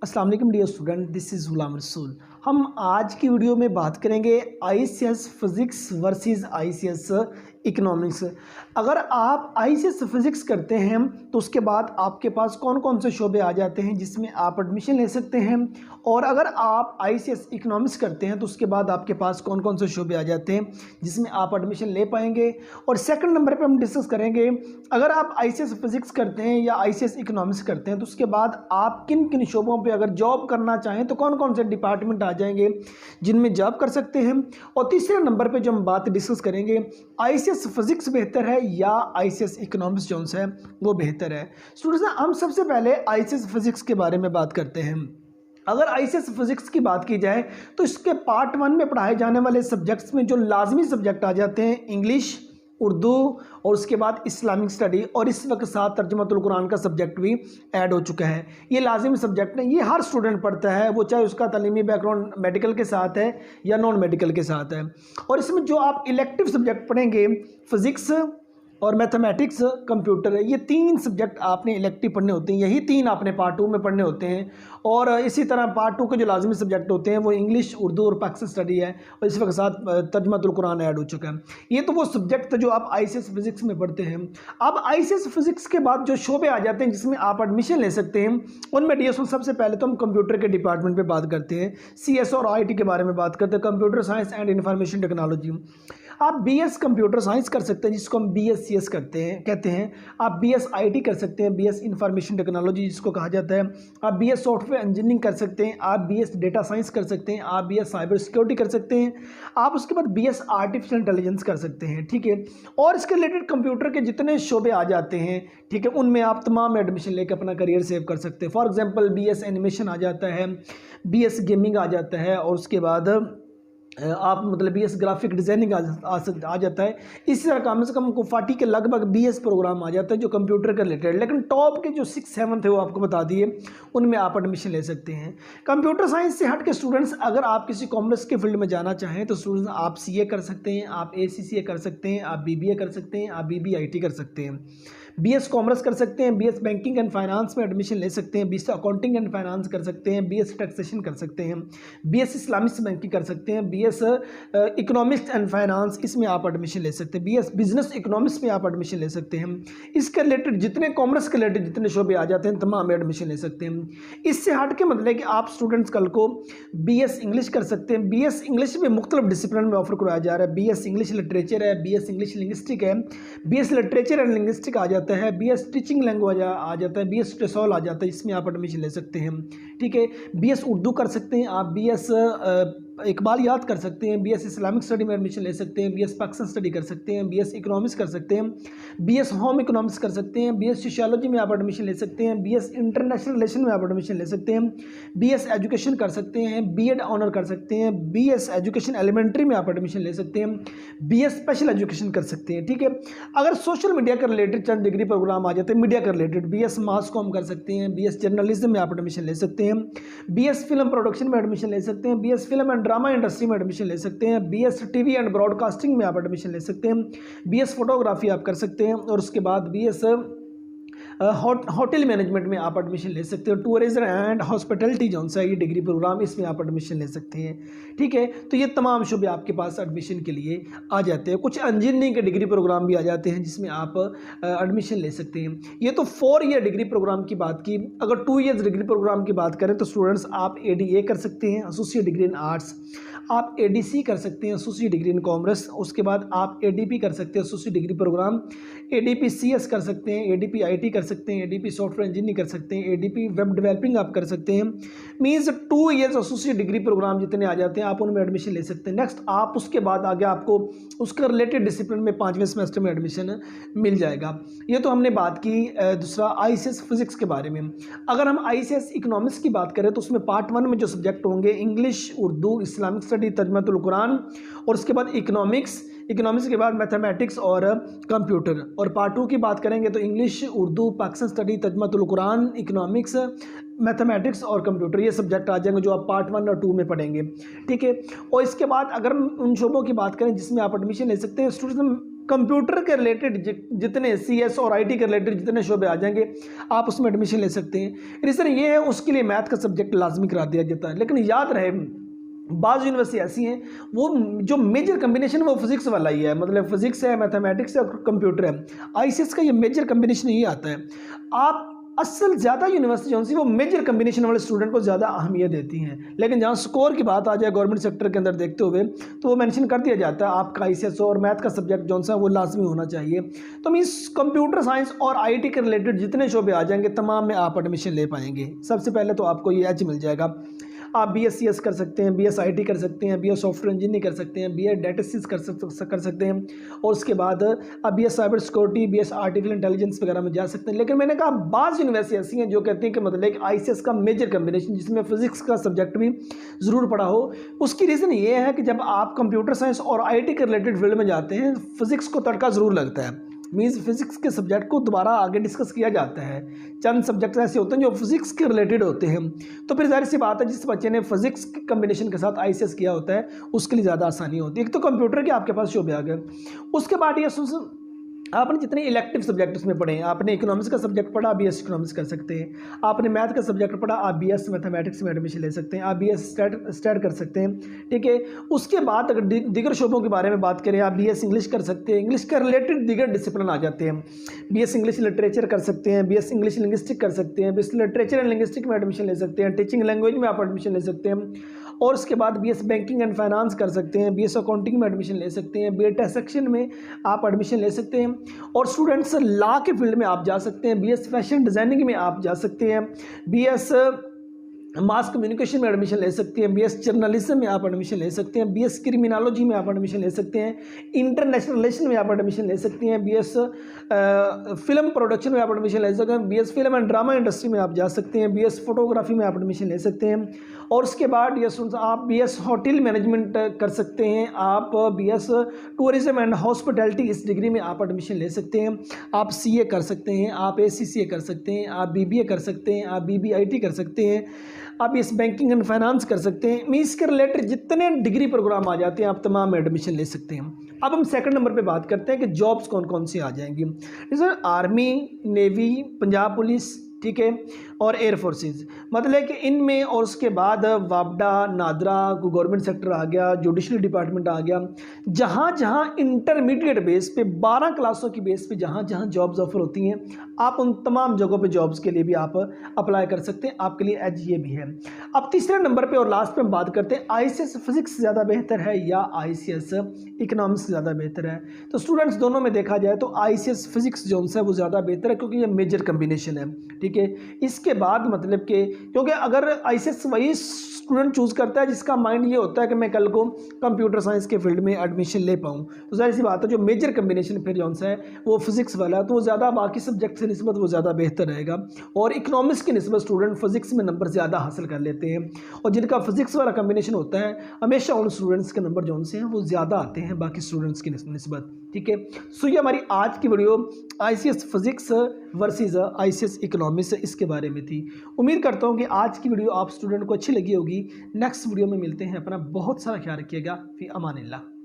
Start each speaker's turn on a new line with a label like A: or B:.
A: अस्सलाम वालेकुम dear student, this is Ghulam Rasool. हम आज की वीडियो में बात करेंगे ICS physics versus ICS economics. अगर आप आईसीएस फिज़िक्स करते हैं तो उसके बाद आपके पास कौन कौन से शोबे आ जाते हैं जिसमें आप एडमिशन ले सकते हैं, और अगर आप आईसीएस इकोनॉमिक्स करते हैं तो उसके बाद आपके पास कौन कौन से शोबे आ जाते हैं जिसमें आप एडमिशन ले पाएंगे। और सेकंड नंबर पे हम डिस्कस करेंगे, अगर आप आईसीएस फिज़िक्स करते हैं या आईसीएस इकोनॉमिक्स करते हैं तो उसके बाद आप किन किन शोबों पे अगर जॉब करना चाहें तो कौन कौन से डिपार्टमेंट आ जाएंगे जिनमें जॉब कर सकते हैं। और तीसरे नंबर पे जो हम बात डिस्कस करेंगे, आईसीएस फिज़िक्स बेहतर है या आईसीएस इकोनॉमिक्स जो है वो बेहतर है। स्टूडेंट्स, हम सबसे पहले आईसीएस फिज़िक्स के बारे में बात करते हैं। अगर आईसीएस फिज़िक्स की बात की जाए तो इसके पार्ट 1 में पढ़ाए जाने वाले सब्जेक्ट्स में जो लाजमी सब्जेक्ट आ जाते हैं, इंग्लिश, उर्दू और उसके बाद इस्लामिक स्टडी, और इस वक्त साथ तर्जुमतुल कुरान का सब्जेक्ट भी ऐड हो चुका है। ये लाजिमी सब्जेक्ट है, ये हर स्टूडेंट पढ़ता है, वो चाहे उसका तालीमी बैकग्राउंड मेडिकल के साथ है या नॉन मेडिकल के साथ है। और इसमें जो आप इलेक्टिव सब्जेक्ट पढ़ेंगे, फिज़िक्स और मैथमेटिक्स, कंप्यूटर है, ये 3 सब्जेक्ट आपने इलेक्टिव पढ़ने होते हैं। यही 3 आपने पार्ट 2 में पढ़ने होते हैं। और इसी तरह पार्ट 2 के जो लाजमी सब्जेक्ट होते हैं वो इंग्लिश, उर्दू और पाकिस्तान स्टडी है, और इस वक्त साथ तर्जुमतुल कुरान ऐड हो चुका है। ये तो वो सब्जेक्ट जो आप आईसीएस फिज़िक्स में पढ़ते हैं। अब आईसीएस फिज़िक्स के बाद जो शोबे आ जाते हैं जिसमें आप एडमिशन ले सकते हैं, उनमें डीएसओ सबसे पहले तो हम कंप्यूटर के डिपार्टमेंट पर बात करते हैं, सीएस और आईटी के बारे में बात करते हैं, computer science and information technology. आप बीएस कंप्यूटर साइंस कर सकते हैं जिसको हम बीएससीएस कहते हैं। आप बीएस आईटी कर सकते हैं, बीएस इंफॉर्मेशन टेक्नोलॉजी जिसको कहा जाता है। आप बीएस सॉफ्टवेयर इंजीनियरिंग कर सकते हैं, आप बीएस डेटा साइंस कर सकते हैं, आप बीएस साइबर सिक्योरिटी कर सकते हैं, आप उसके बाद बीएस आर्टिफिशियल इंटेलिजेंस कर सकते हैं। ठीक है, और इसके रिलेटेड कंप्यूटर के जितने शोबे आ जाते हैं, ठीक है, उनमें आप तमाम एडमिशन लेकर अपना करियर सेव कर सकते हैं। फॉर एग्जाम्पल बीएस एनिमेशन आ जाता है, बीएस गेमिंग आ जाता है, और उसके बाद आप मतलब बीएस ग्राफिक डिज़ाइनिंग आ जाता है। इसी तरह कम से कम 40 के लगभग बीएस प्रोग्राम आ जाता है जो कंप्यूटर के रिलेटेड। लेकिन टॉप के जो 6-7 थे वो आपको बता दिए, उनमें आप एडमिशन ले सकते हैं। कंप्यूटर साइंस से हट के स्टूडेंट्स अगर आप किसी कॉमर्स के फील्ड में जाना चाहें तो स्टूडेंट्स आप सीए कर सकते हैं, आप एसीसीए कर सकते हैं, आप बीबीए कर सकते हैं, आप बीबीआईटी कर सकते हैं, बीएस कॉमर्स कर सकते हैं, बीएस बैंकिंग एंड फाइनेंस में एडमिशन ले सकते हैं, बीएस अकाउंटिंग एंड फाइनेंस कर सकते हैं, बीएस टैक्सेशन कर सकते हैं, बीएस इस्लामिक बैंकिंग कर सकते हैं, बीएस इकोनॉमिक्स एंड फाइनेंस, इसमें आप एडमिशन ले सकते हैं, बीएस बिजनेस इकोनॉमिक्स में आप एडमिशन ले सकते हैं। इसके रिलेटेड जितने कॉमर्स के रिलेटेड जितने शोबे आ जाते हैं तमाम एडमिशन ले सकते हैं। इससे हट के मतलब कि आप स्टूडेंट्स कल को बीएस इंग्लिश कर सकते हैं। बीएस इंग्लिश में मुख्तलिफ डिसिप्लिन में ऑफर कराया जा रहा है। बीएस इंग्लिश लिटरेचर है, बीएस इंग्लिश लिंग्विस्टिक है, बीएस लिटरेचर एंड लिंग्विस्टिक आ जाता है, बीएस टीचिंग लैंग्वेज आ जाता है, बीएस टेसोल आ जाता है, इसमें आप एडमिशन ले सकते हैं। ठीक है, बीएस उर्दू कर सकते हैं, आप बीएस इकबाल याद कर सकते हैं, बीएस इस्लामिक स्टडी में एडमिशन ले सकते हैं, बीएस पाकिस्तान स्टडी कर सकते हैं, बीएस इकोनॉमिक्स कर सकते हैं, बीएस होम इकोनॉमिक्स कर सकते हैं, बीएस सोशियोलॉजी में आप एडमिशन ले सकते हैं, बीएस इंटरनेशनल रिलेशन में आप एडमिशन ले सकते हैं, बीएस एजुकेशन कर सकते हैं, बीएड ऑनर कर सकते हैं, बीएस एजुकेशन एलिमेंट्री में आप एडमिशन ले सकते हैं, बीएस स्पेशल एजुकेशन कर सकते हैं। ठीक है, अगर सोशल मीडिया के रिलेटेड चंद डिग्री प्रोग्राम आ जाते हैं मीडिया के रिलेटेड, बीएस मास कॉम कर सकते हैं, बीएस जर्नलिज्म में आप एडमिशन ले सकते हैं, बीएस फिल्म प्रोडक्शन में एडमिशन ले सकते हैं, BS film and drama industry में एडमिशन ले सकते हैं, बीएस टीवी एंड ब्रॉडकास्टिंग में आप एडमिशन ले सकते हैं, बीएस फोटोग्राफी आप कर सकते हैं, और उसके बाद बीएस होटल मैनेजमेंट में आप एडमिशन ले सकते हो, टूरिज्म एंड हॉस्पिटलिटी जो सा ये डिग्री प्रोग्राम, इसमें आप एडमिशन ले सकते हैं। ठीक है, तो ये तमाम शुबे आपके पास एडमिशन के लिए आ जाते हैं। कुछ इंजीनियरिंग के डिग्री प्रोग्राम भी आ जाते हैं जिसमें आप एडमिशन ले सकते हैं। ये तो 4 ईयर डिग्री प्रोग्राम की बात की। अगर 2 ईयर्स डिग्री प्रोग्राम की बात करें तो स्टूडेंट्स आप एडीए कर सकते हैं, एसोसिएट डिग्री इन आर्ट्स, आप एडीसी कर सकते हैं, एसोसिएट डिग्री इन कॉमर्स, उसके बाद आप एडीपी कर सकते हैं, associate degree program, ADP CS कर सकते हैं, एडीपी आईटी कर सकते हैं, एडीपी सॉफ्टवेयर इंजीनियरिंग कर सकते हैं, एडीपी वेब डेवलपिंग आप कर सकते हैं। Means 2 years associate degree program जितने आ जाते हैं आप उनमें एडमिशन ले सकते हैं। नेक्स्ट आप उसके बाद आगे आपको उसका रिलेटेड डिसिप्लिन में 5वें सेमेस्टर में एडमिशन मिल जाएगा। ये तो हमने बात की दूसरा आईसीएस फिजिक्स के बारे में। अगर हम आईसीएस इकोनॉमिक्स की बात करें तो उसमें पार्ट 1 में जो सब्जेक्ट होंगे English, Urdu, Islamic study, Tarjumatul Quran, और उसके बाद इकोनॉमिक्स के बाद मैथमेटिक्स और कंप्यूटर। और पार्ट 2 की बात करेंगे तो English, Urdu, Pakistan study, Tarjumatul Quran, economics, mathematics और कंप्यूटर, ये सब्जेक्ट आ जाएंगे जो आप पार्ट 1 और 2 में पढ़ेंगे। ठीक है, और इसके बाद अगर हम उन शोबों की बात करें जिसमें आप एडमिशन ले सकते हैं, स्टूडेंट्स कंप्यूटर के रिलेटेड जितने CS और IT के रिलेटेड जितने शोबे आ जाएंगे आप उसमें एडमिशन ले सकते हैं। रीज़न ये है उसके लिए मैथ का सब्जेक्ट लाजमी करा दिया जाता है। लेकिन याद रहे बाज़ यूनिवर्सिटी ऐसी हैं वो जो मेजर कम्बिनेशन वो फिजिक्स वाला ही है, मतलब फिजिक्स है, मैथमेटिक्स है और कंप्यूटर है। ICS का ये मेजर कम्बिनेशन ही आता है। आप असल ज़्यादा यूनिवर्सिटी जो सी वो मेजर कम्बिनेशन वाले स्टूडेंट को ज़्यादा अहमियत देती हैं, लेकिन जहाँ स्कोर की बात आ जाए गवर्नमेंट सेक्टर के अंदर देखते हुए तो वो मेंशन कर दिया जाता है आपका ICS और मैथ का सब्जेक्ट जो सा वो लाजमी होना चाहिए। तो मीन्स कंप्यूटर साइंस और IT के रिलेटेड जितने शोबे आ जाएंगे तमाम में आप एडमिशन ले पाएंगे। सबसे पहले तो आपको ये एज मिल जाएगा, आप BScs कर सकते हैं, BS IT कर सकते हैं, BS सॉफ्टवेयर इंजीनियरिंग कर सकते हैं, BS डेटा साइंस कर सकते हैं और उसके बाद आप BS cyber security, BS artificial intelligence वगैरह में जा सकते हैं। लेकिन मैंने कहा बाज़ यूनिवर्सिटी ऐसी हैं जो कहती हैं कि मतलब एक ICS का मेजर कम्बिनेशन जिसमें फिजिक्स का सब्जेक्ट भी ज़रूर पढ़ा हो। उसकी रीज़न ये है कि जब आप कंप्यूटर साइंस और IT के रिलेटेड फील्ड में जाते हैं फिजिक्स को तड़का ज़रूर लगता है। मीन्स फिजिक्स के सब्जेक्ट को दोबारा आगे डिस्कस किया जाता है। चंद सब्जेक्ट ऐसे होते हैं जो फिजिक्स के रिलेटेड होते हैं, तो फिर जाहिर सी बात है जिस बच्चे ने फिजिक्स के कम्बिनेशन के साथ ICS किया होता है उसके लिए ज़्यादा आसानी होती है। एक तो कंप्यूटर के आपके पास शोबे आ गए, उसके बाद ये आपने जितने इलेक्टिव सब्जेक्ट उसमें पढ़े हैं, आपने इकोनॉमिक्स का सब्जेक्ट पढ़ा आप BS इकोनॉमिक्स कर सकते हैं, आपने मैथ का सब्जेक्ट पढ़ा आप BS मैथमेटिक्स में एडमिशन ले सकते हैं, आप BS स्टैट कर सकते हैं, ठीक है। उसके बाद अगर दीगर शोबों के बारे में बात करें आप BS इंग्लिश कर सकते हैं, इंग्लिश के रिलेटेड दीगर डिसिप्लिन आ जाते हैं, BS इंग्लिश लिटरेचर कर सकते हैं, BS इंग्लिश लिंग्विस्टिक कर सकते हैं, BS लिटरेचर एंड लिंग्विस्टिक में एडमिशन ले सकते हैं, टीचिंग लैंग्वेज में आप एडमिशन ले सकते हैं और उसके बाद BS बैंकिंग एंड फाइनेंस कर सकते हैं, BS अकाउंटिंग में एडमिशन ले सकते हैं, BA टैक्सेशन में आप एडमिशन ले सकते हैं और स्टूडेंट्स लॉ के फील्ड में आप जा सकते हैं, BS फैशन डिज़ाइनिंग में आप जा सकते हैं, BS मास कम्युनिकेशन में एडमिशन ले सकते हैं, BS जर्नलिज्म में आप एडमिशन ले सकते हैं, BS क्रिमिनोलॉजी में आप एडमिशन ले सकते हैं, इंटरनेशनल रिलेशन में आप एडमिशन ले सकते हैं, BS फिल्म प्रोडक्शन में आप एडमिशन ले सकते हैं, BS film and drama industry में आप जा सकते हैं, BS फोटोग्राफी में आप एडमिशन ले सकते हैं और उसके बाद आप BS होटल मैनेजमेंट कर सकते हैं, आप BS टूरिज्म एंड हॉस्पिटैलिटी इस डिग्री में आप एडमिशन ले सकते हैं, आप CA कर सकते हैं, आप ACCA कर सकते हैं, आप BBA कर सकते हैं, आप BBIT कर सकते हैं, आप इस बैंकिंग एंड फाइनेंस कर सकते हैं। मीन्स के रिलेटेड जितने डिग्री प्रोग्राम आ जाते हैं आप तमाम में एडमिशन ले सकते हैं। अब हम सेकंड नंबर पे बात करते हैं कि जॉब्स कौन कौन सी आ जाएंगी। जैसे आर्मी, नेवी, पंजाब पुलिस, ठीक है, और एयर फोर्सेस, मतलब कि इनमें और उसके बाद वापडा, नादरा, गवर्नमेंट सेक्टर आ गया, जुडिशल डिपार्टमेंट आ गया, जहाँ जहाँ इंटरमीडिएट बेस पे 12 क्लासों की बेस पे जहाँ जहाँ जॉब्स ऑफर होती हैं आप उन तमाम जगहों पे जॉब्स के लिए भी आप अप्लाई कर सकते हैं, आपके लिए एज ये भी है। अब तीसरे नंबर पे और लास्ट पे हम बात करते हैं ICS फिजिक्स ज़्यादा बेहतर है या ICS इकोनॉमिक्स ज़्यादा बेहतर है। तो स्टूडेंट्स दोनों में देखा जाए तो ICS फिजिक्स जो है वो ज़्यादा बेहतर है क्योंकि ये मेजर कम्बिनेशन है, ठीक है। इसके बाद मतलब कि क्योंकि अगर ICS वही स्टूडेंट चूज़ करता है जिसका माइंड ये होता है कि मैं कल को कंप्यूटर साइंस के फील्ड में एडमिशन ले पाऊँ, तो जाहिर सी बात है जो मेजर कम्बिनेशन फिर जो है वो फिजिक्स वाला है तो वो ज़्यादा बाकी सब्जेक्ट से निस्बत वो ज़्यादा बेहतर रहेगा और इकोनॉमिक्स की निस्बत स्टूडेंट फिजिक्स में नंबर ज़्यादा हासिल कर लेते हैं और जिनका फिजिक्स वाला कम्बिनेशन होता है हमेशा उन स्टूडेंट्स के नंबर जो से हैं वो ज़्यादा आते हैं बाकी स्टूडेंट्स की निस्बत, ठीक है। सो ये हमारी आज की video ICS physics versus ICS economics इसके बारे में थी। उम्मीद करता हूँ कि आज की वीडियो आप स्टूडेंट को अच्छी लगी होगी। नेक्स्ट वीडियो में मिलते हैं, अपना बहुत सारा ख्याल रखिएगा। फी अमानिल्लाह।